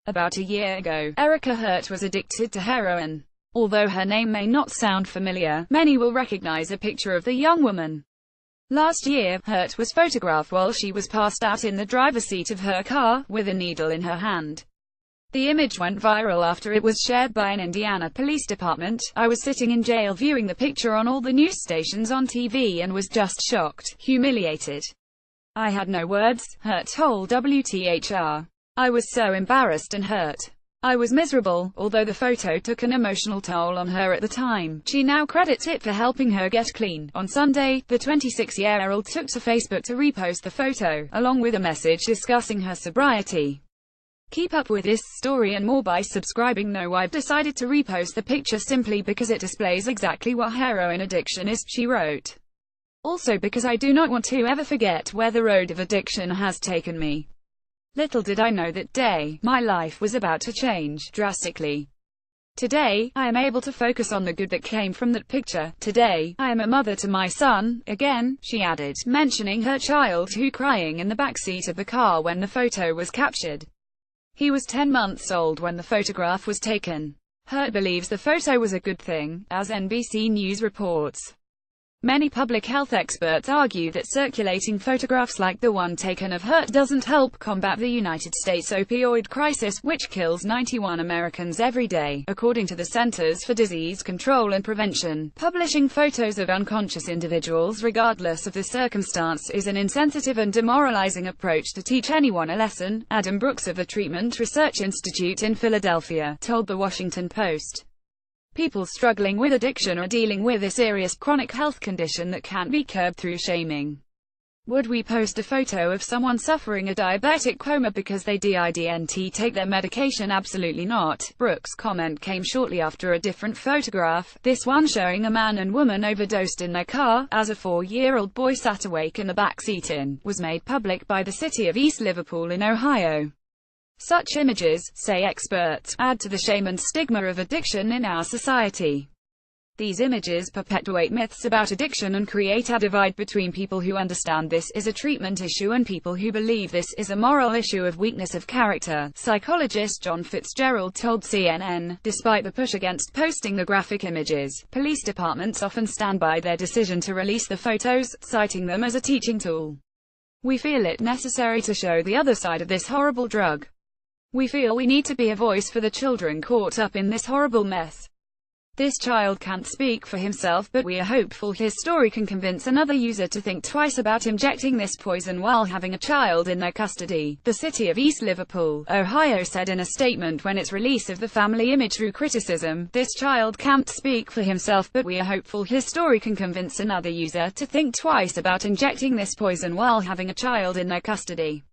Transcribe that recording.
About a year ago, Erica Hurt was addicted to heroin. Although her name may not sound familiar, many will recognize a picture of the young woman. Last year, Hurt was photographed while she was passed out in the driver's seat of her car, with a needle in her hand. The image went viral after it was shared by an Indiana police department. "I was sitting in jail viewing the picture on all the news stations on TV and was just shocked, humiliated. I had no words," Hurt told WTHR. "I was so embarrassed and hurt. I was miserable." Although the photo took an emotional toll on her at the time, she now credits it for helping her get clean. On Sunday, the 26-year-old took to Facebook to repost the photo, along with a message discussing her sobriety. "Keep up with this story and more by subscribing. No, I've decided to repost the picture simply because it displays exactly what heroin addiction is," she wrote. "Also because I do not want to ever forget where the road of addiction has taken me. Little did I know that day, my life was about to change drastically. Today, I am able to focus on the good that came from that picture. Today, I am a mother to my son, again," she added, mentioning her child who crying in the backseat of the car when the photo was captured. He was 10 months old when the photograph was taken. Hurt believes the photo was a good thing, as NBC News reports. Many public health experts argue that circulating photographs like the one taken of Hurt doesn't help combat the United States opioid crisis, which kills 91 Americans every day, according to the Centers for Disease Control and Prevention. Publishing photos of unconscious individuals regardless of the circumstance is an insensitive and demoralizing approach to teach anyone a lesson, Adam Brooks of the Treatment Research Institute in Philadelphia told The Washington Post. "People struggling with addiction are dealing with a serious chronic health condition that can't be curbed through shaming. Would we post a photo of someone suffering a diabetic coma because they didn't take their medication? Absolutely not." Brooks' comment came shortly after a different photograph, this one showing a man and woman overdosed in their car, as a 4-year-old boy sat awake in the back seat was made public by the city of East Liverpool in Ohio. Such images, say experts, add to the shame and stigma of addiction in our society. These images perpetuate myths about addiction and create a divide between people who understand this is a treatment issue and people who believe this is a moral issue of weakness of character, psychologist John Fitzgerald told CNN. Despite the push against posting the graphic images, police departments often stand by their decision to release the photos, citing them as a teaching tool. "We feel it necessary to show the other side of this horrible drug. We feel we need to be a voice for the children caught up in this horrible mess. This child can't speak for himself, but we are hopeful his story can convince another user to think twice about injecting this poison while having a child in their custody," the city of East Liverpool, Ohio said in a statement when its release of the family image drew criticism. "This child can't speak for himself, but we are hopeful his story can convince another user to think twice about injecting this poison while having a child in their custody."